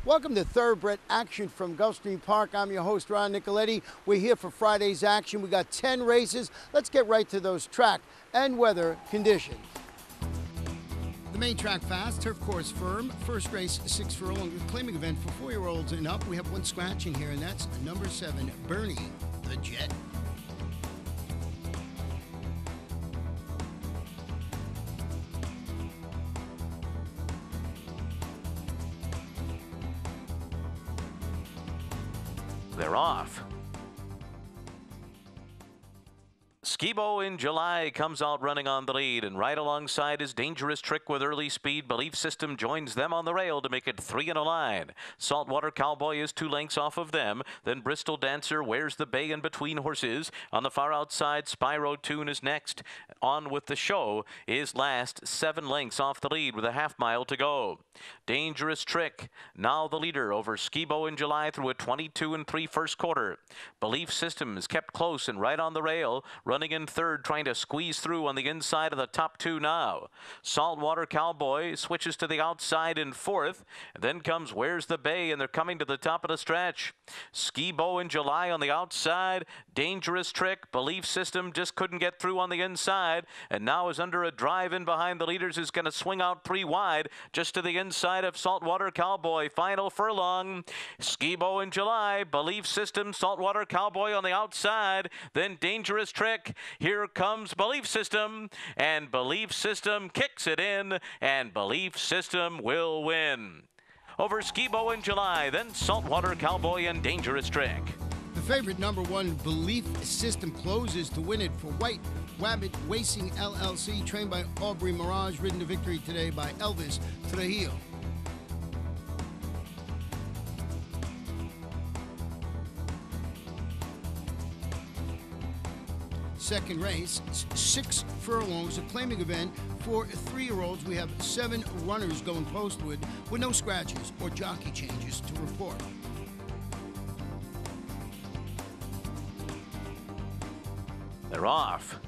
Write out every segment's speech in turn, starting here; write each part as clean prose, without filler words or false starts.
Welcome to Thoroughbred Action from Gulfstream Park. I'm your host, Ron Nicoletti. We're here for Friday's action. We got 10 races. Let's get right to those track and weather conditions. The main track fast, turf course firm. First race, 6 furlong, claiming event for 4-year-olds and up. We have one scratching here, and that's number 7, Bernie the Jet. They're off. Skibo in July comes out running on the lead, and right alongside is Dangerous Trick with early speed. Belief System joins them on the rail to make it 3 in a line. Saltwater Cowboy is 2 lengths off of them. Then Bristol Dancer wears the bay in between horses. On the far outside, Spyro Tune is next. On with the show is last, 7 lengths off the lead with a half-mile to go. Dangerous Trick, now the leader over Skibo in July through a 22 3 first quarter. Belief System is kept close and right on the rail, running in third, trying to squeeze through on the inside of the top 2 now. Saltwater Cowboy switches to the outside in fourth. And then comes Where's the Bay, and they're coming to the top of the stretch. Skibo in July on the outside. Dangerous Trick, Belief System just couldn't get through on the inside, and now is under a drive in behind the leaders, is going to swing out 3 wide just to the inside of Saltwater Cowboy. Final furlong. Skibo in July, Belief System, Saltwater Cowboy on the outside, then Dangerous Trick. Here comes Belief System, and Belief System kicks it in, and Belief System will win. Over Skibo in July, then Saltwater Cowboy and Dangerous Trick. The favorite number 1, Belief System, closes to win it for White Wabbit Racing LLC, trained by Aubrey Mirage, ridden to victory today by Elvis Trujillo. Second race, 6 furlongs, a claiming event for 3-year-olds. We have 7 runners going postward with no scratches or jockey changes to report. They're off.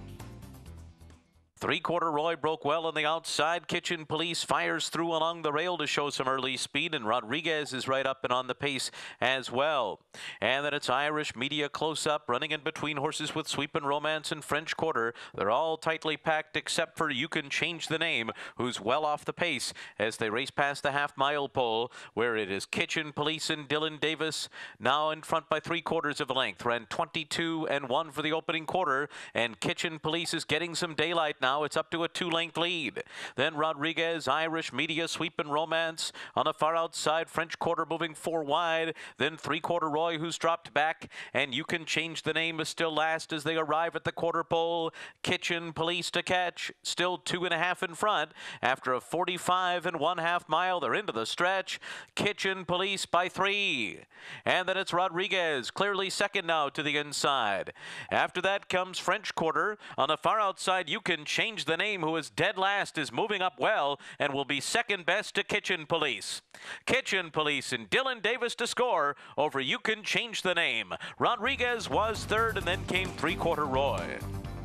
3/4 Roy broke well on the outside. Kitchen Police fires through along the rail to show some early speed, and Rodriguez is right up and on the pace as well. And then it's Irish Media close up, running in between horses with Sweepin' Romance and French Quarter. They're all tightly packed except for You Can Change the Name, who's well off the pace as they race past the half-mile pole, where it is Kitchen Police and Dylan Davis now in front by 3/4 of a length. Ran 22 1 for the opening quarter, and Kitchen Police is getting some daylight now. It's up to a 2-length lead. Then Rodriguez, Irish Media, Sweepin' Romance. On the far outside, French Quarter moving 4 wide. Then 3/4 Roy, who's dropped back. And You Can Change the Name is still last as they arrive at the quarter pole. Kitchen Police to catch. Still 2.5 in front. After a 45 1/2 mile, they're into the stretch. Kitchen Police by 3. And then it's Rodriguez, clearly second now to the inside. After that comes French Quarter. On the far outside, You Can Change the Name, who is dead last, is moving up well and will be second best to Kitchen Police. Kitchen Police and Dylan Davis to score over You Can Change the Name. Rodriguez was third, and then came 3/4 Roy.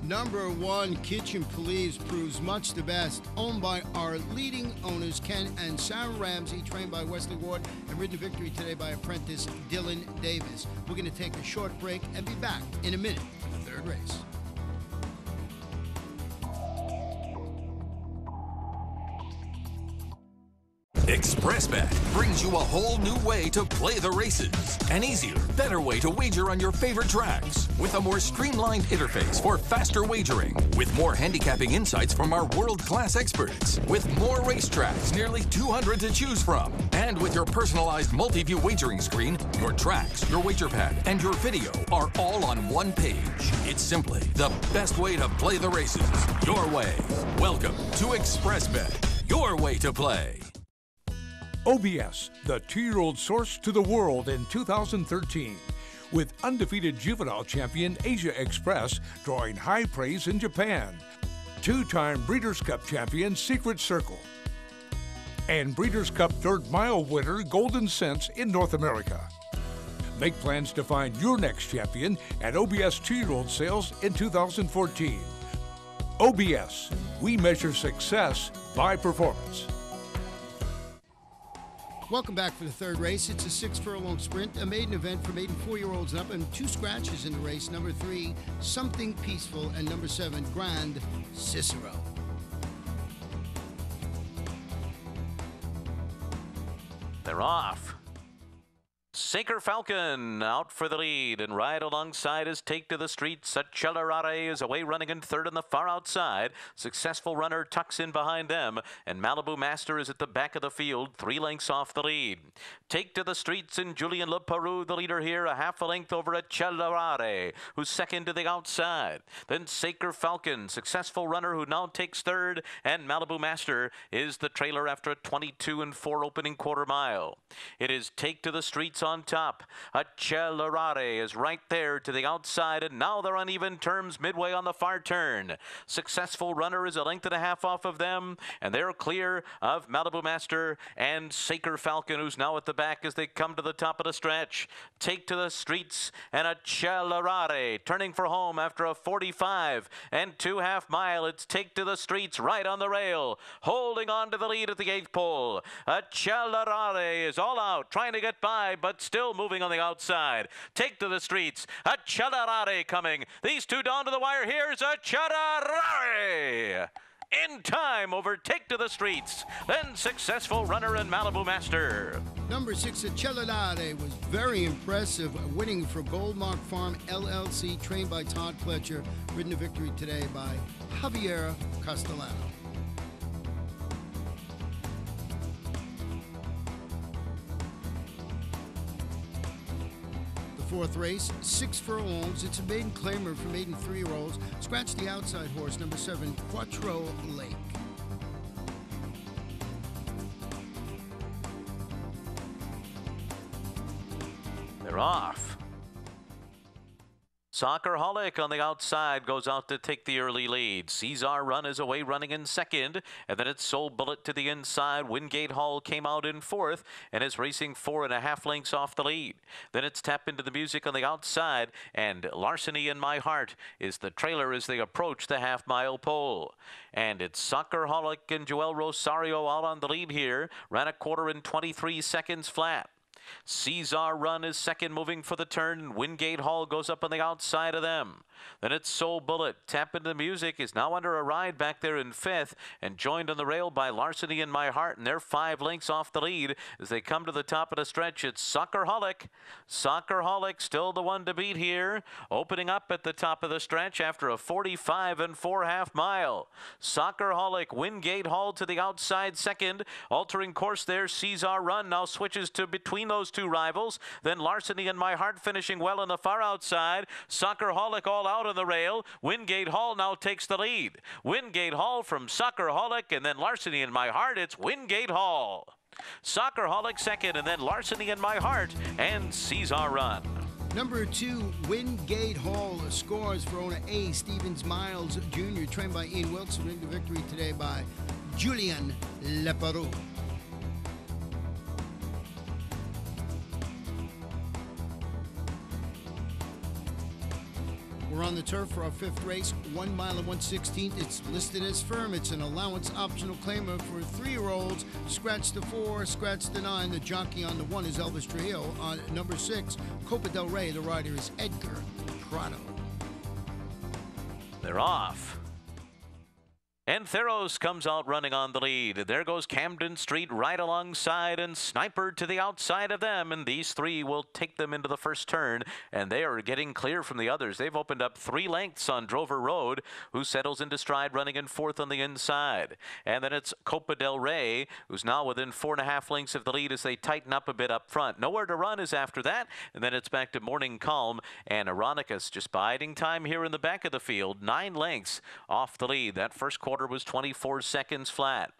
Number 1, Kitchen Police, proves much the best, owned by our leading owners, Ken and Sarah Ramsey, trained by Wesley Ward, and ridden to victory today by apprentice Dylan Davis. We're going to take a short break and be back in a minute for the third race. ExpressBet brings you a whole new way to play the races. An easier, better way to wager on your favorite tracks. With a more streamlined interface for faster wagering. With more handicapping insights from our world-class experts. With more racetracks, nearly 200 to choose from. And with your personalized multi-view wagering screen, your tracks, your wager pad, and your video are all on one page. It's simply the best way to play the races. Your way. Welcome to ExpressBet. Your way to play. OBS, the 2-year-old source to the world in 2013. With undefeated juvenile champion Asia Express drawing high praise in Japan. 2-time Breeders' Cup champion Secret Circle. And Breeders' Cup 3rd mile winner Golden Sense in North America. Make plans to find your next champion at OBS 2-year-old sales in 2014. OBS, we measure success by performance. Welcome back for the third race. It's a 6 furlong sprint, a maiden event for maiden 4-year-olds and up, and 2 scratches in the race. Number 3, Something Peaceful, and number 7, Grand Cicero. They're off. Sacred Falcon out for the lead, and right alongside is Take to the Streets. Accelerare is away running in third on the far outside. Successful Runner tucks in behind them, and Malibu Master is at the back of the field, 3 lengths off the lead. Take to the Streets and Julian Le Peru, the leader here, a half a length over Accelerare, who's second to the outside. Then Sacred Falcon, Successful Runner, who now takes third, and Malibu Master is the trailer after a 22-4 opening quarter mile. It is Take to the Streets on top. Accelerare is right there to the outside, and now they're on even terms midway on the far turn. Successful Runner is a length and a half off of them, and they're clear of Malibu Master and Sacred Falcon, who's now at the back as they come to the top of the stretch. Take to the Streets and Accelerare turning for home after a 45 and 2/2 mile. It's Take to the Streets right on the rail, holding on to the lead at the 8th pole. Accelerare is all out, trying to get by, but still moving on the outside. Take to the Streets. Accelerare coming. These two down to the wire. Here's Accelerare. In time over Take to the Streets. Then Successful Runner and Malibu Master. Number 6, Accelerare, was very impressive, winning for Goldmark Farm LLC, trained by Todd Pletcher, ridden to victory today by Javier Castellano. Fourth race, 6 furlongs. It's a maiden claimer for maiden 3-year-olds. Scratch the outside horse, number 7, Quattro Lake. They're off. Soccerholic on the outside goes out to take the early lead. Caesar Run is away running in second, and then it's Soul Bullet to the inside. Wingate Hall came out in fourth and is racing 4.5 lengths off the lead. Then it's Tap Into the Music on the outside, and Larceny in My Heart is the trailer as they approach the half-mile pole. And it's Soccerholic and Joel Rosario out on the lead here. Ran a quarter in 23 seconds flat. Caesar Run is second, moving for the turn, and Wingate Hall goes up on the outside of them. Then it's Soul Bullet. Tap Into the Music is now under a ride back there in 5th, and joined on the rail by Larceny in My Heart, and they're 5 lengths off the lead as they come to the top of the stretch. It's Soccerholic. Soccerholic still the one to beat here, opening up at the top of the stretch after a 45 and 4/2 mile. Soccerholic, Wingate Hall to the outside second, altering course there. Caesar Run now switches to between those two rivals. Then Larceny in My Heart finishing well on the far outside. Soccerholic all out on the rail. Wingate Hall now takes the lead. Wingate Hall from Soccerholic, and then Larceny in My Heart. It's Wingate Hall. Soccerholic second, and then Larceny in My Heart and Caesar Run. Number 2, Wingate Hall, scores for owner A. Stevens Miles Jr., trained by Ian Wilson, ridden to victory today by Julian Le Peru. We're on the turf for our 5th race, 1 mile and 1/16. It's listed as firm. It's an allowance optional claimer for 3-year-olds. Scratch the 4, scratch the 9. The jockey on the 1 is Elvis Trujillo. On number 6, Copa del Rey, the rider is Edgar Prado. They're off. And Theros comes out running on the lead. There goes Camden Street right alongside, and Sniper to the outside of them. And these 3 will take them into the first turn, and they are getting clear from the others. They've opened up 3 lengths on Drover Road, who settles into stride running in 4th on the inside. And then it's Copa del Rey, who's now within 4.5 lengths of the lead as they tighten up a bit up front. Nowhere to Run is after that, and then it's back to Morning Calm and Ironicus just biding time here in the back of the field. 9 lengths off the lead. That first quarter was 24 seconds flat.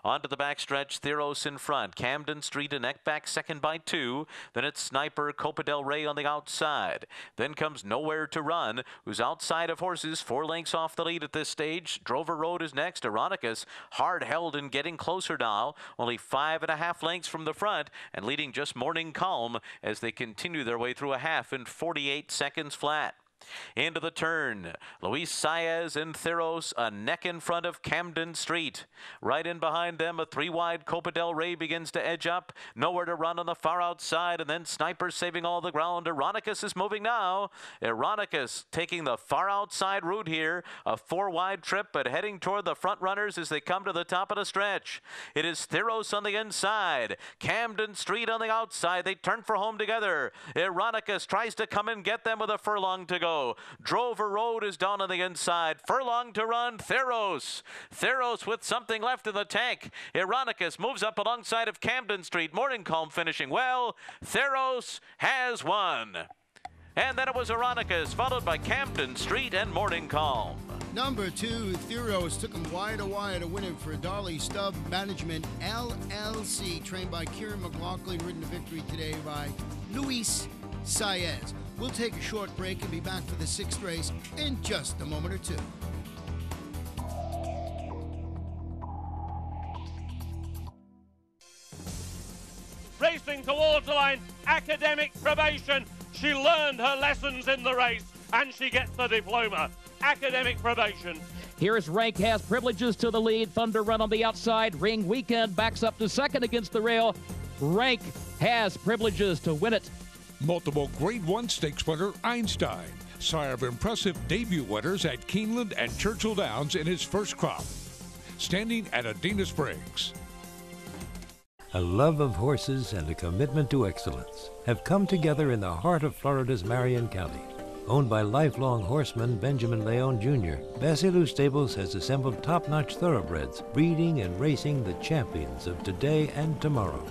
Onto the backstretch, Theros in front. Camden Street and Eckback second by 2. Then it's Sniper, Copa del Rey on the outside. Then comes Nowhere to Run, who's outside of horses, 4 lengths off the lead at this stage. Drover Road is next. Ironicus, hard held and getting closer now. Only 5.5 lengths from the front, and leading just Morning Calm as they continue their way through a half in 48 seconds flat. Into the turn, Luis Saez and Theros a neck in front of Camden Street. Right in behind them, a 3-wide Copa del Rey begins to edge up. Nowhere to run on the far outside, and then Sniper saving all the ground. Ironicus is moving now. Ironicus taking the far outside route here. A 4-wide trip, but heading toward the front runners as they come to the top of the stretch. It is Theros on the inside. Camden Street on the outside. They turn for home together. Ironicus tries to come and get them with a furlong to go. Drover Road is down on the inside. Furlong to run. Theros. Theros with something left in the tank. Ironicus moves up alongside of Camden Street. Morning Calm finishing well. Theros has won. And then it was Ironicus, followed by Camden Street and Morning Calm. Number 2, Theros took him wire to wire to win it for Darley Stubb Management LLC, trained by Kieran McLaughlin, ridden to victory today by Luis Saez. We'll take a short break and be back for the 6th race in just a moment or two. Racing towards the line, academic probation. She learned her lessons in the race and she gets the diploma. Academic probation. Here's Rank has privileges to the lead. Thunder Run on the outside. Ring Weekend backs up to second against the rail. Rank has privileges to win it. Multiple Grade 1 stakes winner Einstein, sire of impressive debut winners at Keeneland and Churchill Downs in his first crop. Standing at Adena Springs. A love of horses and a commitment to excellence have come together in the heart of Florida's Marion County. Owned by lifelong horseman Benjamin Leon Jr., Basilou Stables has assembled top-notch thoroughbreds, breeding and racing the champions of today and tomorrow.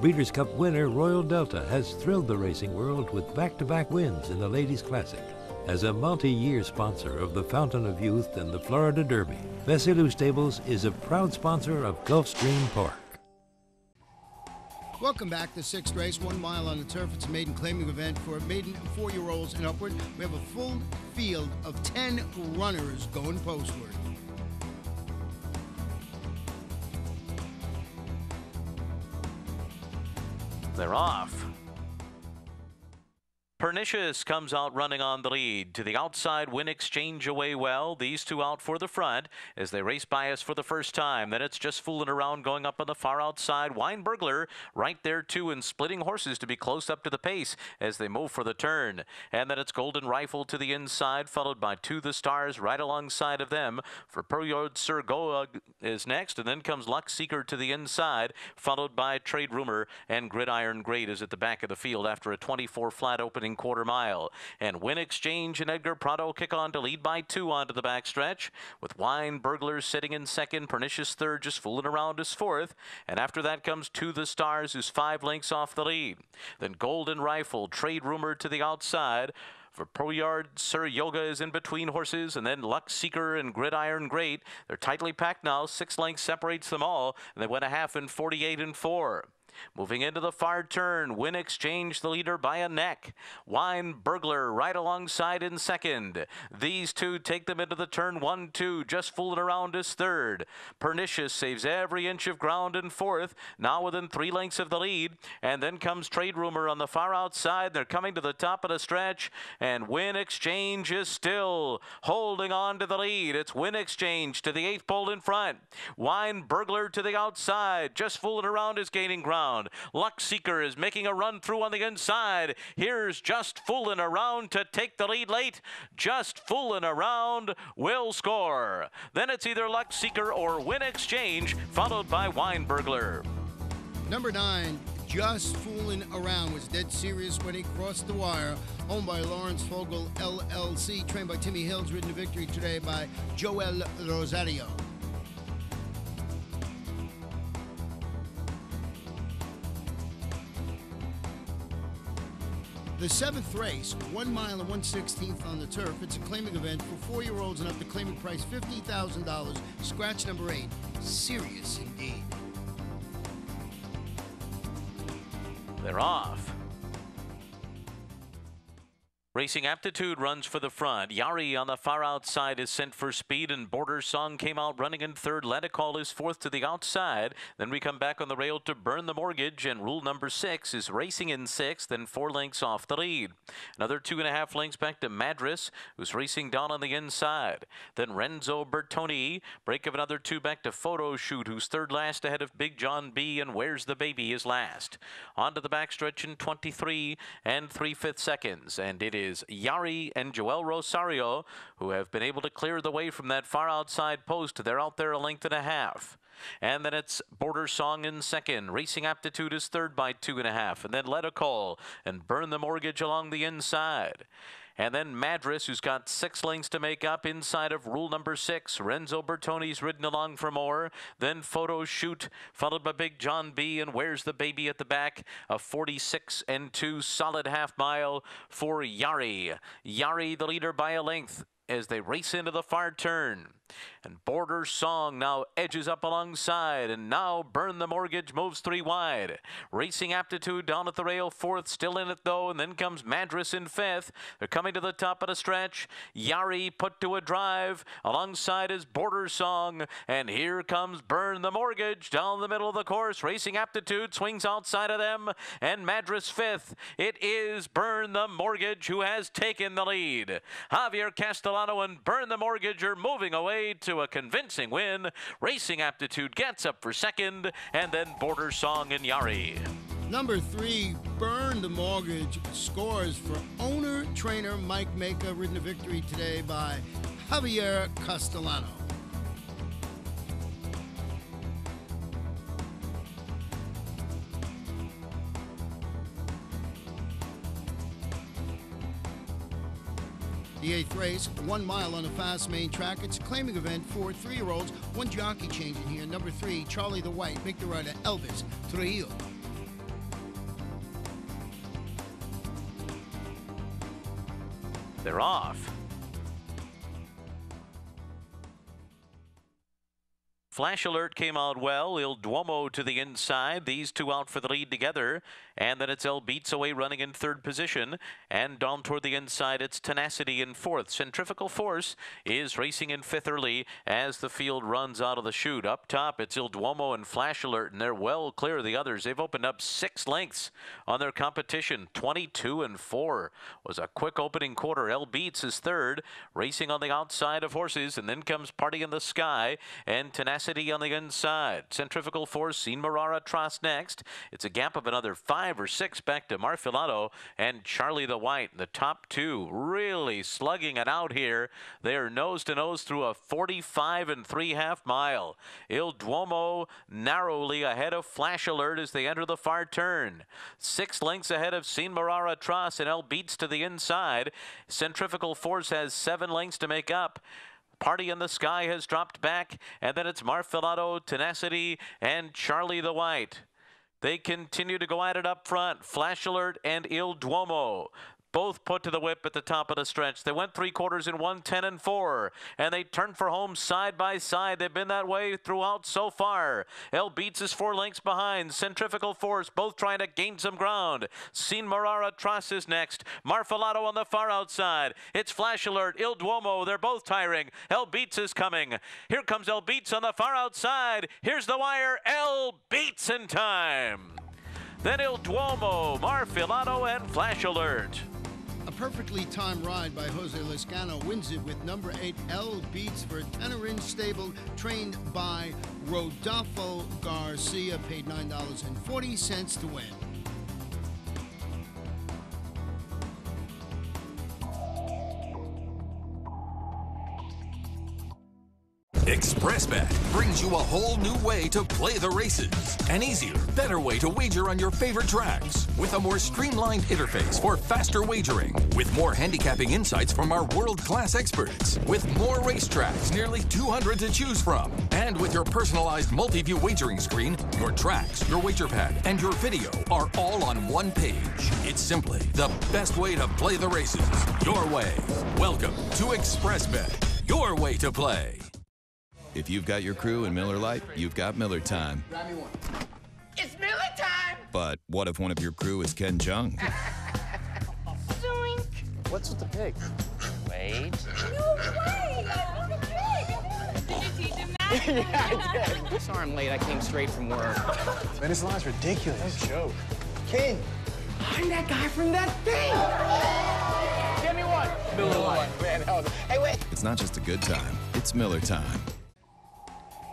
Breeders' Cup winner Royal Delta has thrilled the racing world with back-to-back wins in the Ladies' Classic. As a multi-year sponsor of the Fountain of Youth and the Florida Derby, Basilou Stables is a proud sponsor of Gulfstream Park. Welcome back to 6th race, 1 mile on the turf. It's a maiden claiming event for maiden 4-year-olds and upward. We have a full field of 10 runners going postward. They're off. Pernicious comes out running on the lead. To the outside, Win Exchange away well. These two out for the front as they race by us for the first time. Then it's Just Fooling Around going up on the far outside. Wine Burglar right there too, and splitting horses to be close up to the pace as they move for the turn. And then it's Golden Rifle to the inside, followed by To the Stars right alongside of them. For Period Sir Goa is next, and then comes Luck Seeker to the inside, followed by Trade Rumor, and Gridiron Great is at the back of the field after a 24 flat opening quarter mile. And Win Exchange and Edgar Prado kick on to lead by 2 onto the backstretch, with Wine Burglar sitting in second, Pernicious third, Just Fooling Around is fourth, and after that comes To the Stars, who's 5 lengths off the lead. Then Golden Rifle, Trade Rumor to the outside. For Proyard, Sir Yoga is in between horses, and then Luck Seeker and Gridiron Great. They're tightly packed now. 6 lengths separates them all, and they went a half in 48 and 4. Moving into the far turn, Win Exchange the leader by a neck. Wine Burglar right alongside in second. These two take them into the turn 1-2. Just Fooling Around is third. Pernicious saves every inch of ground in fourth, now within 3 lengths of the lead. And then comes Trade Rumor on the far outside. They're coming to the top of the stretch, and Win Exchange is still holding on to the lead. It's Win Exchange to the 8th pole in front. Wine Burglar to the outside. Just Fooling Around is gaining ground. Luck Seeker is making a run through on the inside. Here's Just Fooling Around to take the lead late. Just Fooling Around will score. Then it's either Luck Seeker or Win Exchange, followed by Wine Burglar. Number 9, Just Fooling Around, was dead serious when he crossed the wire. Owned by Lawrence Fogel LLC, trained by Timmy Hills, ridden to victory today by Joel Rosario. The 7th race, 1 mile and 1/16 on the turf. It's a claiming event for 4-year-olds and up. The claiming price $50,000. Scratch number 8. Serious indeed. They're off. Racing Aptitude runs for the front. Yari on the far outside is sent for speed, and Border Song came out running in third. Let a Call is fourth to the outside. Then we come back on the rail to Burn the Mortgage, and Rule number 6 is racing in sixth, then 4 lengths off the lead. Another 2.5 lengths back to Madras, who's racing down on the inside. Then Renzo Bertoni, break of another 2 back to Photo Shoot, who's third last ahead of Big John B, and Where's the Baby is last. On to the backstretch in 23 and 3/5 seconds, and it is Yari and Joel Rosario who have been able to clear the way from that far outside post. They're out there 1.5 lengths. And then it's Border Song in second. Racing Aptitude is third by 2.5. And then Let a Call and Burn the Mortgage along the inside. And then Madras, who's got 6 lengths to make up inside of Rule number 6. Renzo Bertoni's ridden along for more. Then Photo Shoot, followed by Big John B, and Where's the Baby at the back. A 46 and 2 solid half mile for Yari. Yari the leader by a length as they race into the far turn. And Border Song now edges up alongside, and now Burn the Mortgage moves 3 wide. Racing Aptitude down at the rail, 4th, still in it though, and then comes Madras in 5th. They're coming to the top of the stretch. Yari put to a drive. Alongside is Border Song, and here comes Burn the Mortgage down the middle of the course. Racing Aptitude swings outside of them, and Madras 5th. It is Burn the Mortgage who has taken the lead. Javier Castellano and Burn the Mortgage are moving away to a convincing win. Racing Aptitude gets up for second, and then Border Song and Yari. Number 3, Burn the Mortgage, scores for owner-trainer Mike Maka, ridden to victory today by Javier Castellano. The 8th race, 1 mile on a fast main track. It's a claiming event for 3-year-olds. 1 jockey change in here. Number 3, Charlie the White. Make the rider Elvis Trujillo. They're off. Flash Alert came out well. Il Duomo to the inside. These two out for the lead together. And then it's El Beats away running in third position. And down toward the inside, it's Tenacity in 4th. Centrifugal Force is racing in 5th early as the field runs out of the chute. Up top, it's Il Duomo and Flash Alert, and they're well clear of the others. They've opened up 6 lengths on their competition. 22 and 4 was a quick opening quarter. El Beats is third, racing on the outside of horses, and then comes Party in the Sky and Tenacity on the inside. Centrifugal Force, seen Maragh Tross next. It's a gap of another 5 or 6 back to Marfilato and Charlie the White. The top 2 really slugging it out here. They're nose to nose through a 45 and 3/2 mile. Il Duomo narrowly ahead of Flash Alert as they enter the far turn. 6 lengths ahead of Seen Maragh Tross, and El Beats to the inside. Centrifugal Force has 7 lengths to make up. Party in the Sky has dropped back, and then it's Marfilato, Tenacity, and Charlie the White. They continue to go at it up front. Flash Alert and Il Duomo both put to the whip at the top of the stretch. They went 3/4 in 1:10 and 4, and they turned for home side by side. They've been that way throughout so far. El Beats is 4 lengths behind. Centrifugal Force both trying to gain some ground. Seen Maragh Tross is next. Marfilato on the far outside. It's Flash Alert, Il Duomo. They're both tiring. El Beats is coming. Here comes El Beats on the far outside. Here's the wire. El Beats in time. Then Il Duomo, Marfilato, and Flash Alert. A perfectly timed ride by Jose Lescano wins it with number 8, El Beats, for a 10-inch stable trained by Rodolfo Garcia, paid $9.40 to win. ExpressBet brings you a whole new way to play the races. An easier, better way to wager on your favorite tracks. With a more streamlined interface for faster wagering. With more handicapping insights from our world-class experts. With more racetracks, nearly 200 to choose from. And with your personalized multi-view wagering screen, your tracks, your wager pad, and your video are all on one page. It's simply the best way to play the races. Your way. Welcome to ExpressBet. Your way to play. If you've got your crew in Miller Lite, you've got Miller time. It's Miller time! But what if one of your crew is Ken Jeong? What's with the pig? Wait. No way! Did you teach him that? Yeah, I did. Sorry I'm late. I came straight from work. Man, this line's ridiculous. No joke. King! I'm that guy from that thing! Give me one. Miller Lite. Man, hey, wait. It's not just a good time, it's Miller time.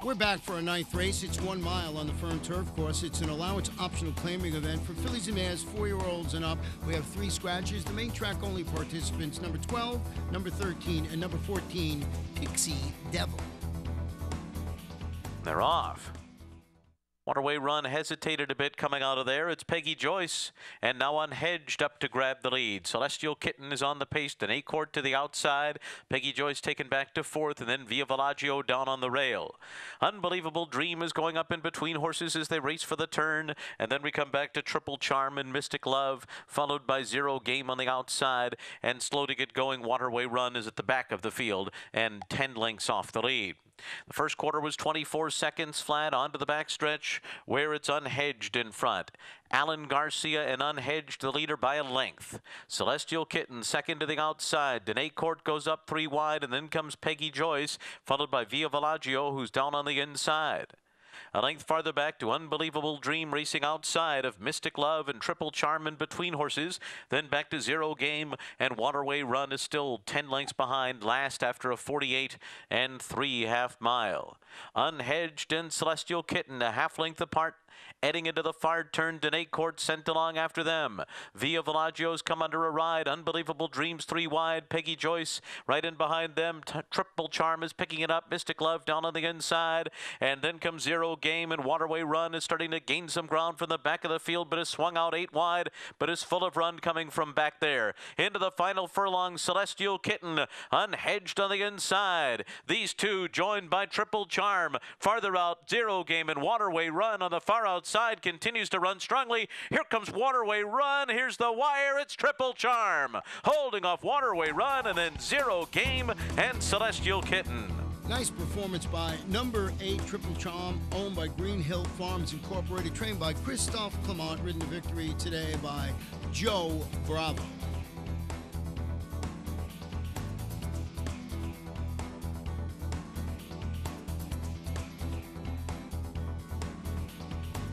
We're back for a ninth race. It's 1 mile on the firm turf course. It's an allowance optional claiming event for fillies and mares 4-year-olds and up. We have 3 scratches. The main track only participants, number 12, number 13, and number 14, Pixie Devil. They're off. Waterway Run hesitated a bit coming out of there. It's Peggy Joyce, and now Unhedged up to grab the lead. Celestial Kitten is on the pace. Danae Court to the outside. Peggy Joyce taken back to 4th, and then Via Villaggio down on the rail. Unbelievable Dream is going up in between horses as they race for the turn, and then we come back to Triple Charm and Mystic Love, followed by Zero Game on the outside, and slow to get going. Waterway Run is at the back of the field and 10 lengths off the lead. The first quarter was 24 seconds flat onto the backstretch where it's Unhedged in front. Alan Garcia and Unhedged the leader by a length. Celestial Kitten second to the outside. Danae Court goes up 3 wide, and then comes Peggy Joyce, followed by Via Villaggio, who's down on the inside. A length farther back to Unbelievable Dream racing outside of Mystic Love and Triple Charm in between horses. Then back to Zero Game, and Waterway Run is still 10 lengths behind last after a 48 3/2 mile. Unhedged and Celestial Kitten a half length apart. Heading into the far turn, Danae Court sent along after them. Via Villaggio's come under a ride. Unbelievable Dreams 3 wide. Peggy Joyce right in behind them. Triple Charm is picking it up. Mystic Love down on the inside. And then comes Zero Game, and Waterway Run is starting to gain some ground from the back of the field, but is swung out 8 wide, but is full of run coming from back there. Into the final furlong, Celestial Kitten, Unhedged on the inside. These two joined by Triple Charm. Farther out, Zero Game and Waterway Run on the far outside continues to run strongly. Here comes Waterway Run. Here's the wire. It's Triple Charm holding off Waterway Run, and then Zero Game and Celestial Kitten. Nice performance by number 8 Triple Charm, owned by Green Hill Farms Incorporated, trained by Christophe Clement, ridden to victory today by Joe Bravo.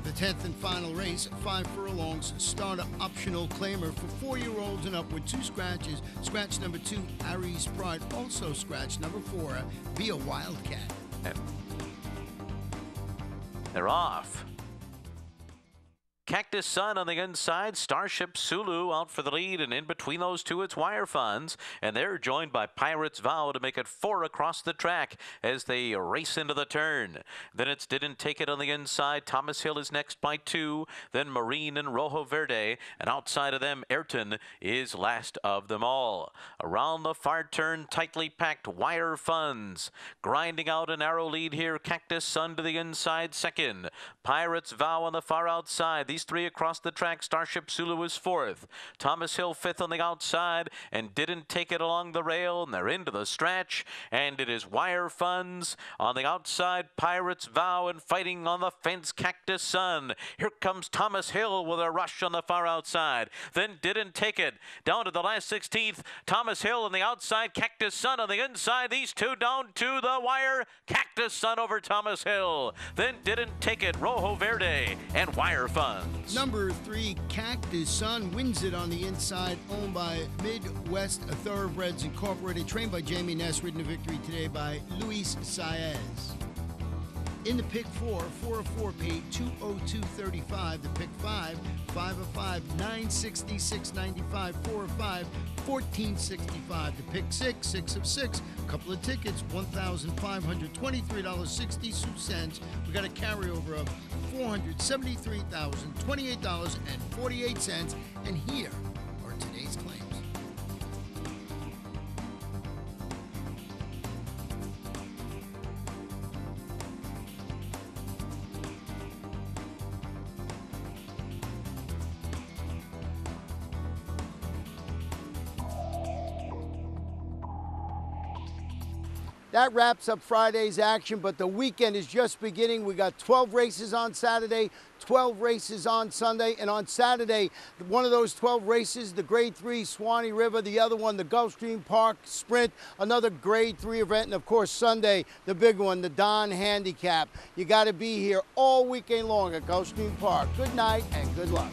The 10th and final race, 5 furlongs, starter optional claimer for 4-year-olds and up with 2 scratches. Scratch number 2, Aries Pride. Also scratch number 4, Via Wildcat. They're off. Cactus Sun on the inside, Starship Sulu out for the lead, and in between those two it's Wire Funds, and they're joined by Pirate's Vow to make it 4 across the track as they race into the turn. Then it's Didn't Take It on the inside. Thomas Hill is next by 2, then Marine and Rojo Verde, and outside of them Ayrton is last of them all. Around the far turn, tightly packed Wire Funds grinding out a narrow lead here. Cactus Sun to the inside second, Pirate's Vow on the far outside. These 3 across the track. Starship Sulu is 4th. Thomas Hill 5th on the outside, and Didn't Take It along the rail, and they're into the stretch, and it is Wire Funds on the outside. Pirate's Vow, and fighting on the fence Cactus Sun. Here comes Thomas Hill with a rush on the far outside. Then Didn't Take It down to the last 16th. Thomas Hill on the outside, Cactus Sun on the inside. These two down to the wire. Cactus Sun over Thomas Hill. Then Didn't Take It, Rojo Verde, and Wire Funds. Number 3, Cactus Sun, wins it on the inside, owned by Midwest Thoroughbreds Incorporated, trained by Jamie Ness, ridden to victory today by Luis Saez. In the pick 4, 4 of 4 paid $202.35. The pick 5, 5 of 5, $966.95. 4 of 5, $14.65. The pick 6, 6 of 6, a couple of tickets, $1,523.62. We got a carryover of $473,028.48. And here are today's claims. That wraps up Friday's action, but the weekend is just beginning. We got 12 races on Saturday, 12 races on Sunday, and on Saturday, one of those 12 races, the Grade 3 Swanee River, the other one, the Gulfstream Park Sprint, another Grade 3 event, and of course Sunday, the big one, the Don Handicap. You got to be here all weekend long at Gulfstream Park. Good night and good luck.